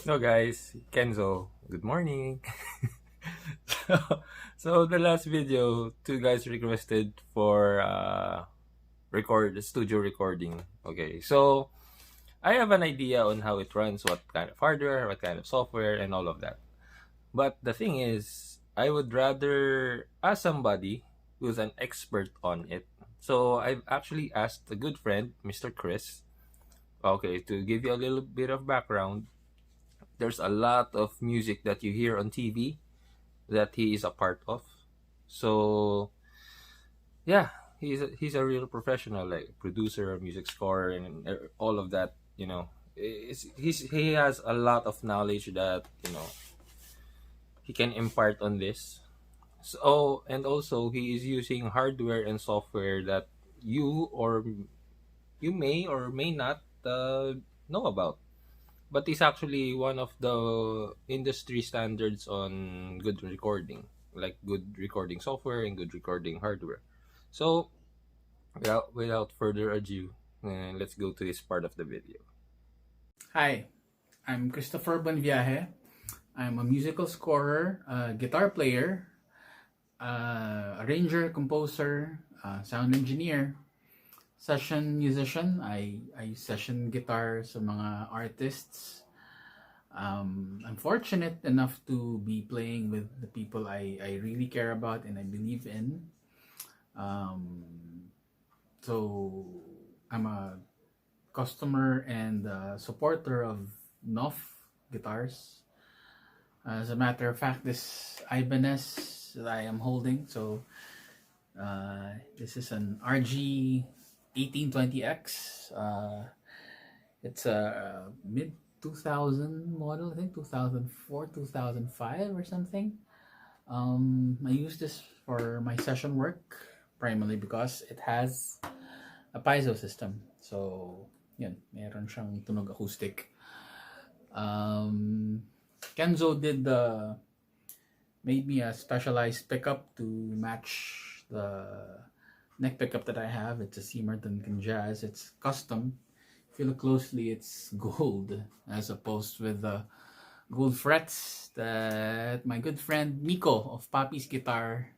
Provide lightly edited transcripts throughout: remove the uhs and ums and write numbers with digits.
Hello guys, Kenzo. Good morning. so, so the last video, two guys requested for record studio recording. Okay, so I have an idea on how it runs, what kind of hardware, what kind of software, and all of that. But the thing is, I would rather ask somebody who's an expert on it. So I've actually asked a good friend, Mr. Chris. Okay, to give you a little bit of background, there's a lot of music that you hear on TV that he is a part of. So yeah, he's a real professional, like producer, music scorer, and all of that. He has a lot of knowledge that he can impart on this. So and also he is using hardware and software that you may or may not know about. But it's actually one of the industry standards on good recording, like good recording software and good recording hardware. So, without further ado, let's go to this part of the video. Hi, I'm Christopher Bonviaje. I'm a musical scorer, a guitar player, arranger, composer, sound engineer, session musician. I session guitar sa mga artists. I'm fortunate enough to be playing with the people I really care about and I believe in. Um, so I'm a customer and supporter of NOF guitars. As a matter of fact, this Ibanez that I am holding, this is an RG 1820X. It's a mid 2000 model, I think 2004, 2005 or something. I use this for my session work primarily because it has a piezo system. So, yun, meron siyang tunog acoustic. Kenzo made me a specialized pickup to match the neck pickup that I have. It's a Seymour Duncan Jazz. It's custom. If you look closely, it's gold as opposed with the gold frets that my good friend Miko of Papi's Guitar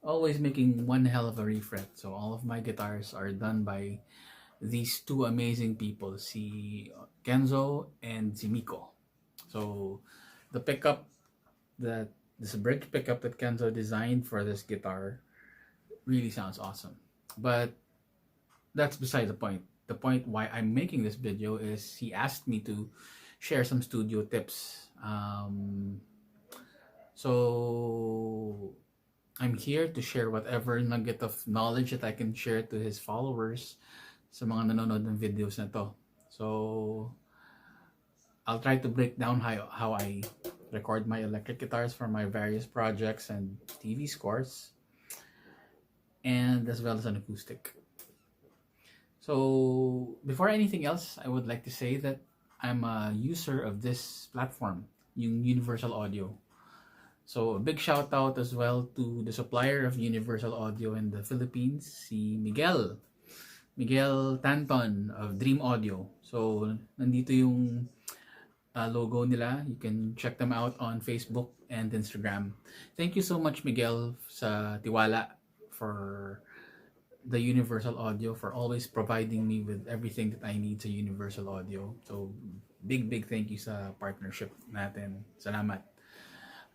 always making one hell of a refret. So all of my guitars are done by these two amazing people, si Kenzo and si Miko. So the pickup that this bridge pickup that Kenzo designed for this guitar really sounds awesome. But that's beside the point. The point why I'm making this video is he asked me to share some studio tips. So I'm here to share whatever nugget of knowledge that I can share to his followers sa mga nanonood ng videos na to. So I'll try to break down how I record my electric guitars for my various projects and TV scores, and as well as an acoustic. So before anything else, I would like to say that I'm a user of this platform, yung Universal Audio. So a big shout out as well to the supplier of Universal Audio in the Philippines, si Miguel Tanton of Dream Audio. So nandito yung logo nila. You can check them out on Facebook and Instagram. Thank you so much, Miguel, sa tiwala for the Universal Audio, for always providing me with everything that I need sa Universal Audio. So big thank you sa partnership natin. Salamat.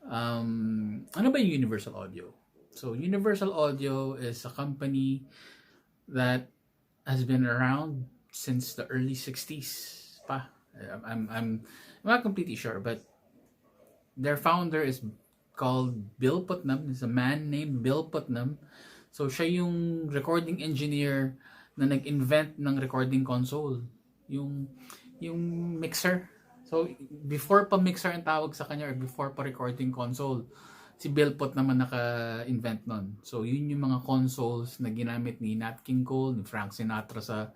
Ano ba yung Universal Audio? So Universal Audio is a company that has been around since the early 60s pa. I'm not completely sure, but their founder is called Bill Putnam. Is a man named Bill Putnam. So siya yung recording engineer na nag-invent ng recording console, yung mixer. So before pa mixer ang tawag sa kanya or before pa recording console, si Bill Putnam naman naka-invent nun. So yun yung mga consoles na ginamit ni Nat King Cole, ni Frank Sinatra sa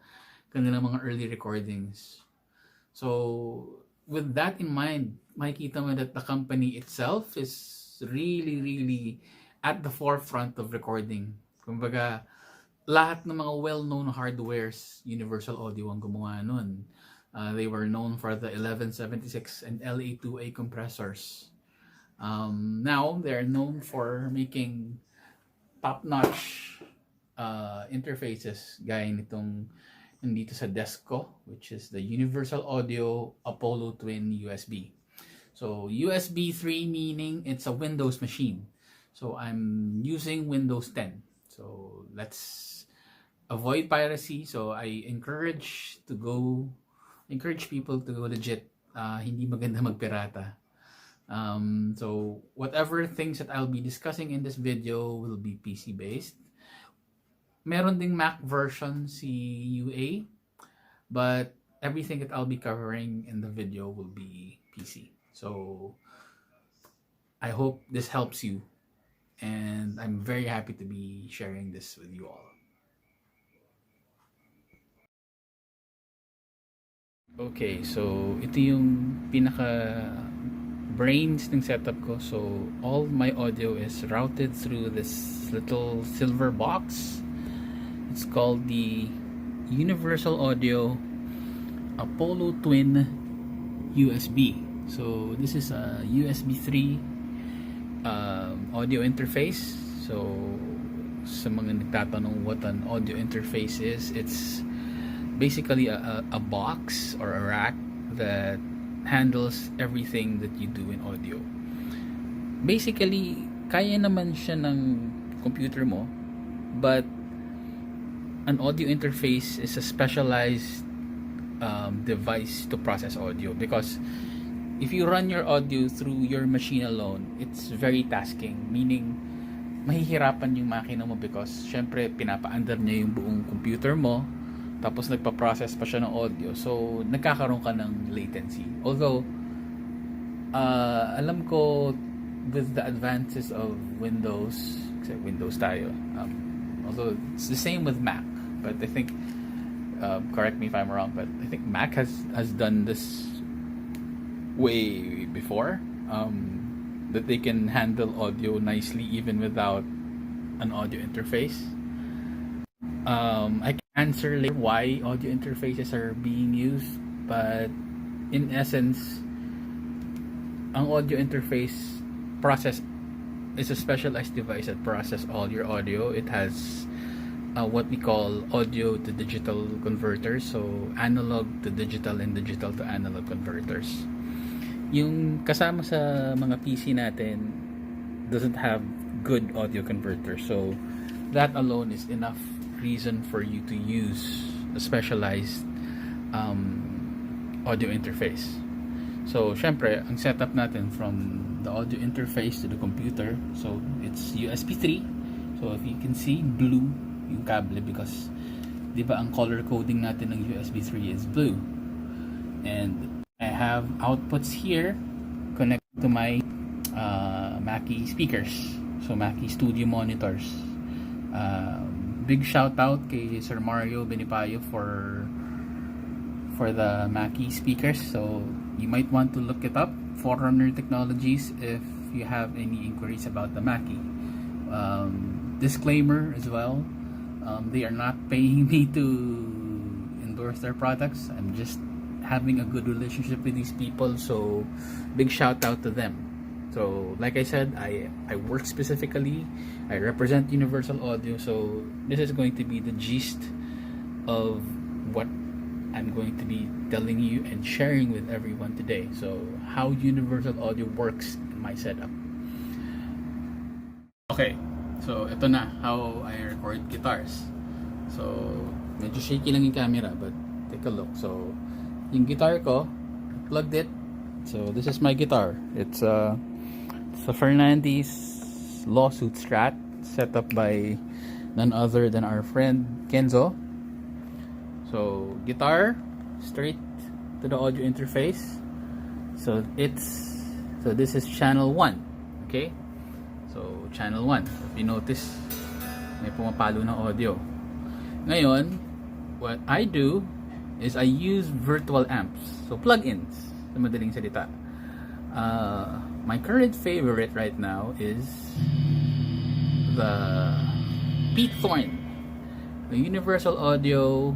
kanilang mga early recordings. So with that in mind, makikita mo that the company itself is really at the forefront of recording. Kumbaga, lahat ng mga well-known hardwares, Universal Audio ang gumawa nun. They were known for the 1176 and LA2A compressors. Now they're known for making top-notch interfaces gaya nitong nandito sa desk ko, which is the Universal Audio Apollo Twin USB. So USB 3 meaning it's a Windows machine. So I'm using Windows 10. So let's avoid piracy. So I encourage people to go legit. Hindi maganda magpirata. So whatever things that I'll be discussing in this video will be PC based. Meron ding Mac version si UA, but everything that I'll be covering in the video will be PC. So I hope this helps you, and I'm very happy to be sharing this with you all. Okay, so ito yung pinaka brains ng setup ko. So all my audio is routed through this little silver box. It's called the Universal Audio Apollo Twin USB. So this is a USB 3 audio interface. So sa mga nagtatanong what an audio interface is, it's basically a box or a rack that handles everything that you do in audio. Basically, kaya naman siya ng computer mo, but an audio interface is a specialized device to process audio, because if you run your audio through your machine alone, it's very tasking, meaning mahihirapan yung makina mo because syempre pinapaandar niya yung buong computer mo, tapos nagpa-process pa siya ng audio, so nagkakaroon ka ng latency. Although alam ko with the advances of Windows, kasi Windows tayo, although it's the same with Mac, but I think correct me if I'm wrong, but I think Mac has done this way before, that they can handle audio nicely even without an audio interface. I can answer later why audio interfaces are being used, but in essence, ang audio interface process is a specialized device that processes all your audio. It has what we call audio to digital converters, so analog to digital and digital to analog converters. Yung kasama sa mga PC natin doesn't have good audio converters, so that alone is enough reason for you to use a specialized audio interface. So syempre, ang setup natin from the audio interface to the computer, so it's USB 3. So if you can see, blue yung cable, because di ba ang color coding natin ng USB 3 is blue. And I have outputs here connected to my Mackie speakers, so Mackie Studio monitors. Big shout out kay Sir Mario Benipayo for the Mackie speakers. So you might want to look it up, Forerunner Technologies, if you have any inquiries about the Mackie. Disclaimer as well, they are not paying me to endorse their products. I'm just having a good relationship with these people, so big shout out to them. So like I said, I work specifically, I represent Universal Audio, so this is going to be the gist of what I'm going to be telling you and sharing with everyone today. So how Universal Audio works in my setup. Okay, so ito na how I record guitars. So medyo shaky lang yung camera, but take a look. So yung guitar ko, plugged it. So this is my guitar. It's a Fernandes Lawsuit Strat, set up by none other than our friend Kenzo. So guitar straight to the audio interface. So this is channel 1. Okay? So channel 1. If you notice, may pumapalo na audio. Ngayon, what I do is I use virtual amps. So plugins, sa madaling salita. My current favorite right now is the Pete Thorne, the Universal Audio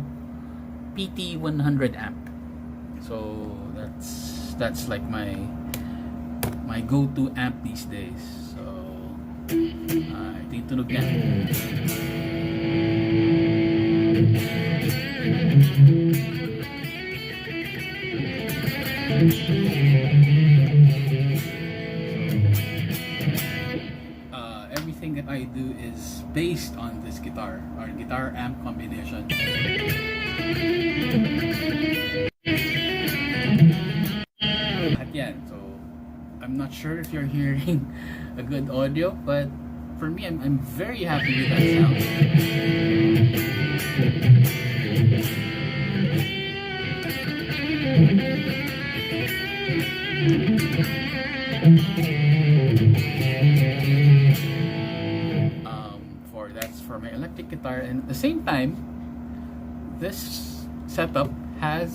PT100 amp. So that's like my go-to amp these days. So ito yung tunog niya. Everything that I do is based on this guitar or guitar amp combination. At yan, so I'm not sure if you're hearing a good audio, but for me, I'm very happy with that sound. That's for my electric guitar, and at the same time, this setup has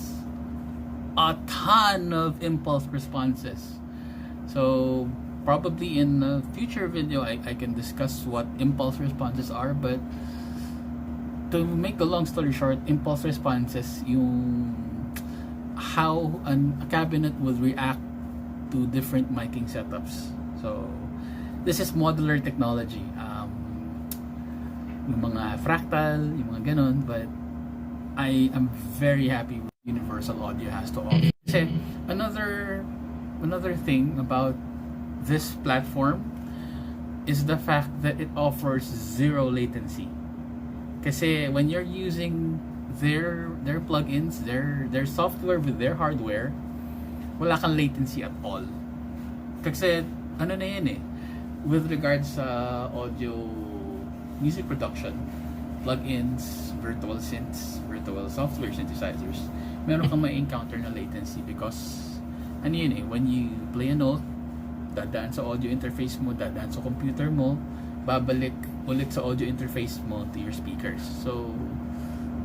a ton of impulse responses. So probably in a future video I can discuss what impulse responses are, but to make a long story short, impulse responses yung how a cabinet will react to different miking setups. So this is modular technology. Yung mga fractal, yung mga ganon, but I am very happy with Universal Audio has to offer. Kasi another thing about this platform is the fact that it offers zero latency. Kasi when you're using their plugins, their software with their hardware, wala kang latency at all. Kasi ano na yan with regards sa audio music production, plugins, virtual synths, virtual software synthesizers, meron kang ma-encounter na latency because ano yun when you play a note, dadaan sa audio interface mo, dadaan sa computer mo, babalik ulit sa audio interface mo to your speakers. So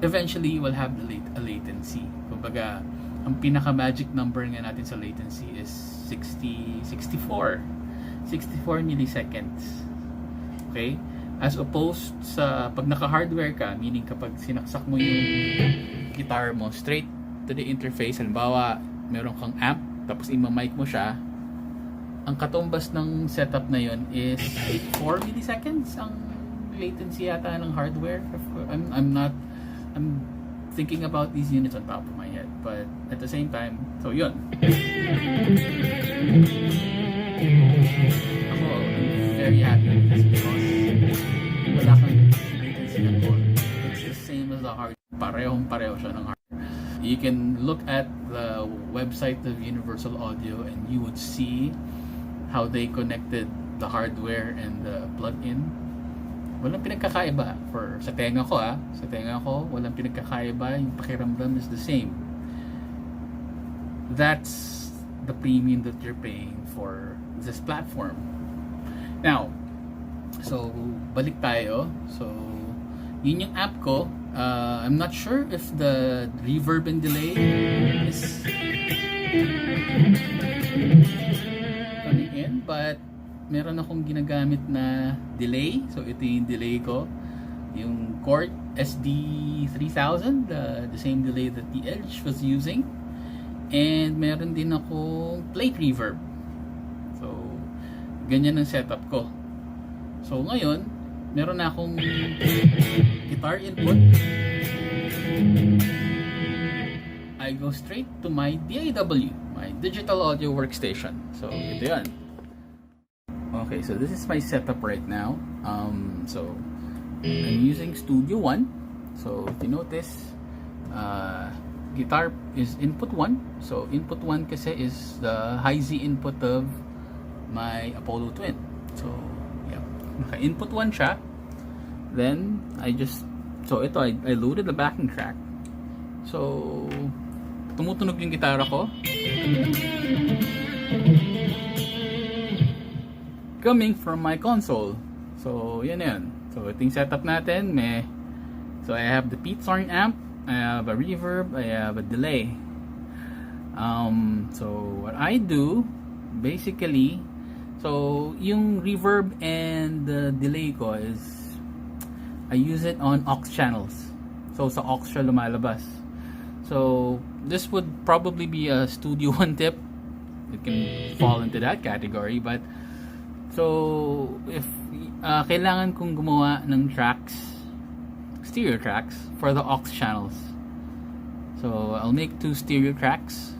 eventually you will have a latency. Kumbaga, ang pinaka magic number nga natin sa latency is 64 milliseconds. Okay? As opposed sa pag naka-hardware ka, meaning kapag sinaksak mo yung guitar mo straight to the interface, halimbawa meron kang amp tapos ima-mic mo siya, ang katumbas ng setup na yon is 4 milliseconds ang latency yata ng hardware. I'm thinking about these units on top of my head, but at the same time, so yun. Ako, I'm very happy with this because wala kang latency at all. It's the same as the hardware. Parehong-pareho siya ng hardware. You can look at the website of Universal Audio and you would see how they connected the hardware and the plug-in. Walang pinagkakaiba. Sa tenga ko, walang pinagkakaiba. Yung pakiramdam is the same. That's the premium that you're paying for this platform. Now, so balik tayo. So yun yung app ko. I'm not sure if the reverb and delay is coming in, but meron akong ginagamit na delay. So ito yung delay ko, yung Chord SD3000, the same delay that the Edge was using. And meron din akong plate reverb. So ganyan ang setup ko. So ngayon, meron na akong guitar input. I go straight to my DAW, my digital audio workstation. So ito yan. Okay, so this is my setup right now. So I'm using Studio One. So if you notice, guitar is input 1. So input 1 kasi is the high Z input of my Apollo Twin. So yeah, naka-input 1 siya. Then I loaded the backing track. So tumutunog yung gitara ko coming from my console. So yan. So ito yung setup natin. So I have the Pete Sorn amp, I have a reverb, I have a delay. So what I do basically, so yung reverb and the delay ko is I use it on aux channels. So sa aux siya lumalabas. So this would probably be a Studio One tip. It can fall into that category. But so if kailangan kong gumawa ng tracks, stereo tracks for the aux channels. So I'll make 2 stereo tracks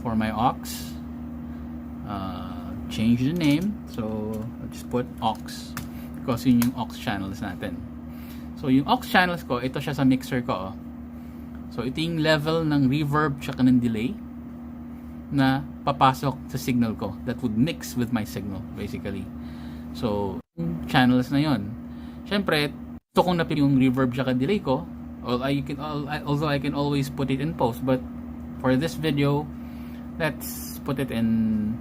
for my aux. Change the name, so I'll just put aux because yun yung aux channels natin. So yung aux channels ko, ito siya sa mixer ko. So ito yung level ng reverb tsaka ng delay na papasok sa signal ko that would mix with my signal basically. So yung channels na yon, syempre gusto kong napili yung reverb tsaka delay ko. Although I can always put it in post, but for this video, let's put it in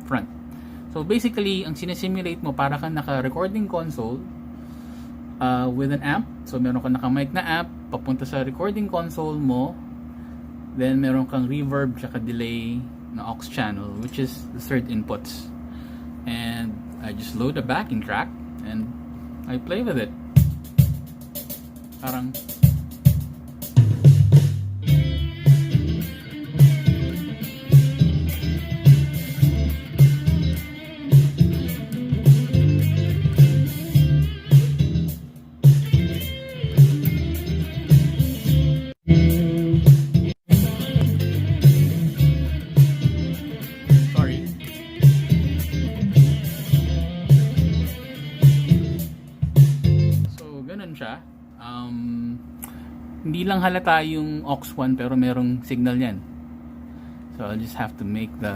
front. So basically, ang sinesimulate mo para kang naka-recording console with an amp. So meron kang naka-mic na amp papunta sa recording console mo. Then meron kang reverb tsaka delay na aux channel, which is the third inputs. And I just load a backing track and I play with it. Parang siya. Hindi lang halata yung aux 1 pero merong signal yan. So I'll just have to make the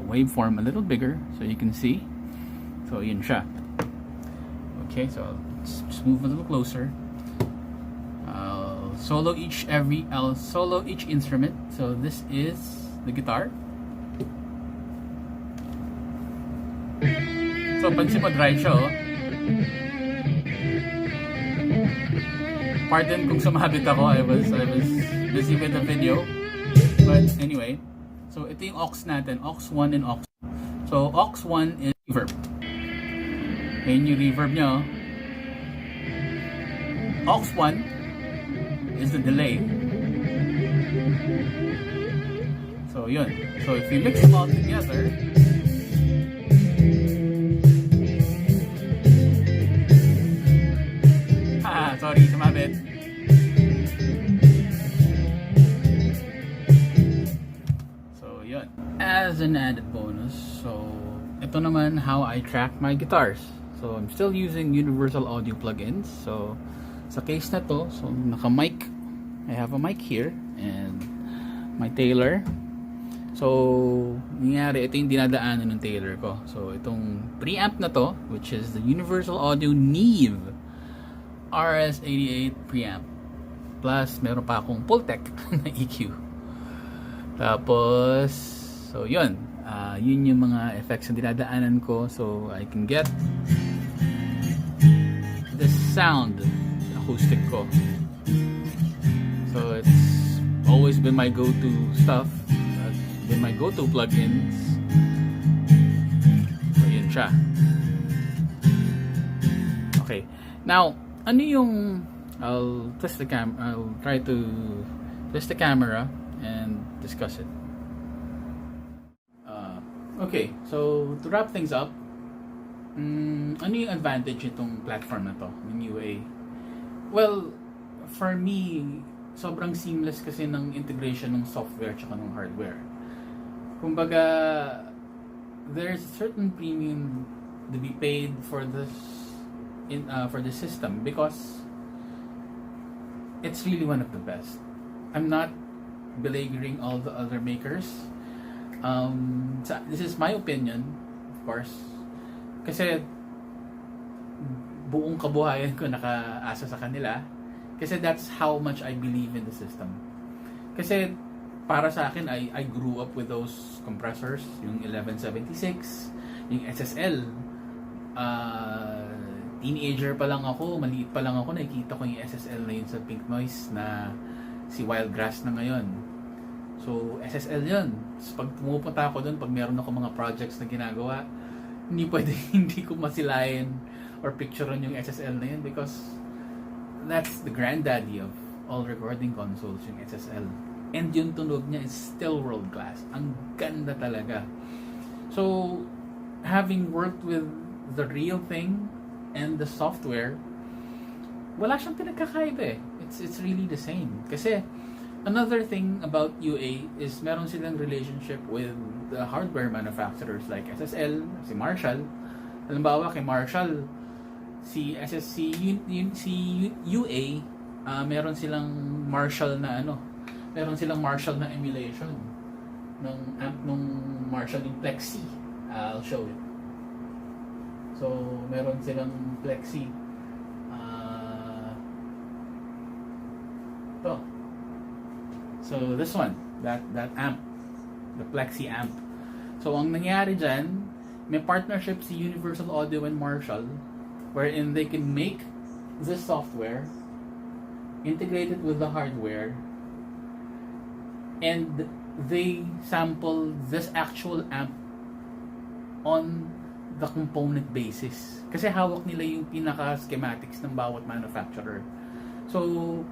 waveform a little bigger so you can see. So yun siya. Okay, so I'll just move a little closer. I'll solo each instrument. So this is the guitar. So pansin mo dry siya, oh. Pardon kung sumabit ako, I was busy with the video. But anyway, so ito yung aux natin, aux 1 and aux 2. So aux 1 is reverb. Ayan yung reverb nyo. Aux 1 is the delay. So yun. So if you mix them all together, sorry, sumabit. So, yun. As an added bonus, so, ito naman how I track my guitars. So, I'm still using universal audio plugins. So, sa case na to, so, naka-mic. I have a mic here. And, my Taylor. So, nangyari, ito yung dinadaanan ng Taylor ko. So, itong preamp na to, which is the Universal Audio Neve RS88 preamp, plus meron pa akong Pultec na EQ. Tapos so yun, yun yung mga effects na dinadaanan ko, so I can get this sound acoustic ko. So it's always been my go-to stuff, been my go-to plugins. So yun siya. Okay, now ano yung I'll try to twist the camera and discuss it. Okay, so to wrap things up, ano yung advantage itong platform na to, ng UA? Well, for me, sobrang seamless kasi ng integration ng software tsaka ng hardware. Kumbaga, there's a certain premium to be paid for this for the system because it's really one of the best. I'm not belaboring all the other makers. This is my opinion, of course. Kasi buong kabuhayan ko nakaasa sa kanila. Kasi that's how much I believe in the system. Kasi para sa akin, I grew up with those compressors, yung 1176, yung SSL. Teenager pa lang ako, maliit pa lang ako, nakikita ko yung SSL na yun sa Pink Noise na si Wildgrass na ngayon. So, SSL yun. So, pag pumupunta ako dun, pag meron ako mga projects na ginagawa, hindi pwede hindi ko masilayan or picturean yung SSL na yun because that's the granddaddy of all recording consoles yung SSL. And yung tunog niya is still world class. Ang ganda talaga. So, having worked with the real thing and the software, wala siyang pinagkakaiba eh. It's really the same. Kasi, another thing about UA is meron silang relationship with the hardware manufacturers like SSL, si Marshall. Halimbawa kay Marshall, si UA, meron silang Marshall na emulation ng amp nung Marshall yung Plexi. I'll show it. So, meron silang Plexi. Ito. So, this one, that amp, the Plexi amp. So, ang nangyari dyan, may partnership si Universal Audio and Marshall wherein they can make this software integrated with the hardware, and they sample this actual amp on the component basis. Kasi hawak nila yung pinaka-schematics ng bawat manufacturer. So,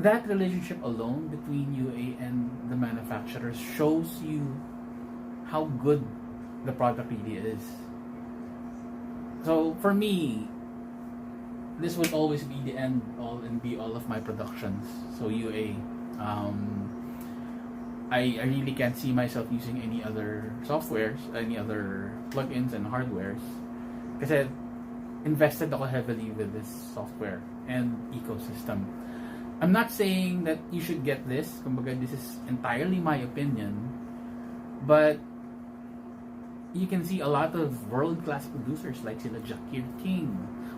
that relationship alone between UA and the manufacturers shows you how good the product really is. So, for me, this would always be the end all and be all of my productions. So, UA, I really can't see myself using any other softwares, any other plugins and hardwares. Kasi invested ako heavily with this software and ecosystem. I'm not saying that you should get this. Kumbaga, this is entirely my opinion. But you can see a lot of world-class producers like sila Jakir King,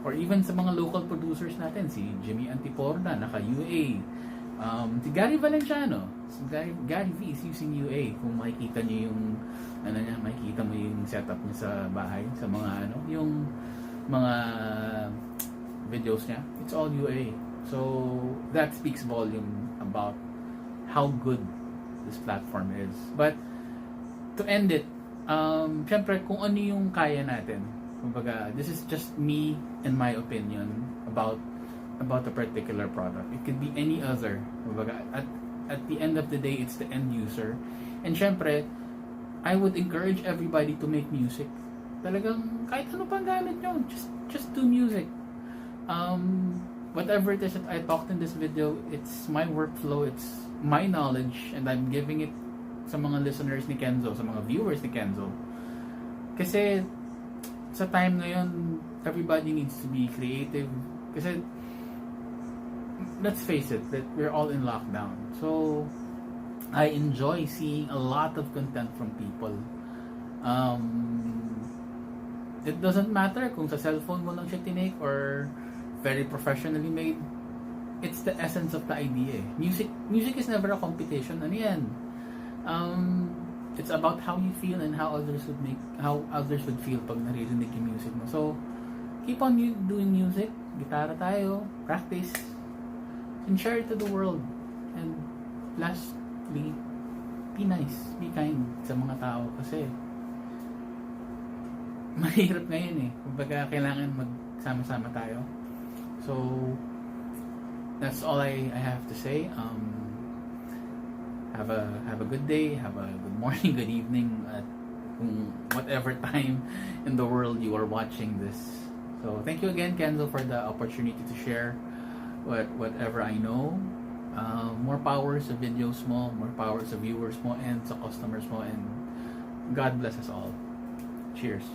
or even sa mga local producers natin, si Jimmy Antiporda, naka-UA. Si Gary Valenciano, Gary V is using UA. Kung makikita niyo yung makikita mo yung setup niya sa bahay, sa mga yung mga videos niya. It's all UA. So that speaks volume about how good this platform is. But to end it, syempre kung ano yung kaya natin. Kumbaga, this is just me and my opinion about a particular product. It could be any other. Kumbaga, at the end of the day, it's the end user. And syempre, I would encourage everybody to make music. Talagang kahit ano pang gamit nyo, just do music. Whatever it is that I talked in this video, it's my workflow, it's my knowledge, and I'm giving it sa mga listeners ni Kenzo, sa mga viewers ni Kenzo. Kasi sa time ngayon, everybody needs to be creative. Kasi let's face it, that we're all in lockdown. So I enjoy seeing a lot of content from people. It doesn't matter kung sa cellphone mo lang siya tinake or very professionally made. It's the essence of the idea. Music is never a competition. Ano yan? It's about how you feel and how others would feel pag naririnig yung music mo. So, keep on doing music. Gitara tayo. Practice. And share it to the world. And lastly, be nice. Be kind sa mga tao. Kasi, mahirap ngayon eh. Kumbaga, kailangan magsama-sama tayo. So, that's all I have to say. Have a good day, have a good morning, good evening, at whatever time in the world you are watching this. So, thank you again, Kenzo, for the opportunity to share whatever I know. More power sa videos mo, more power sa viewers mo, and sa customers mo, and God bless us all. Cheers.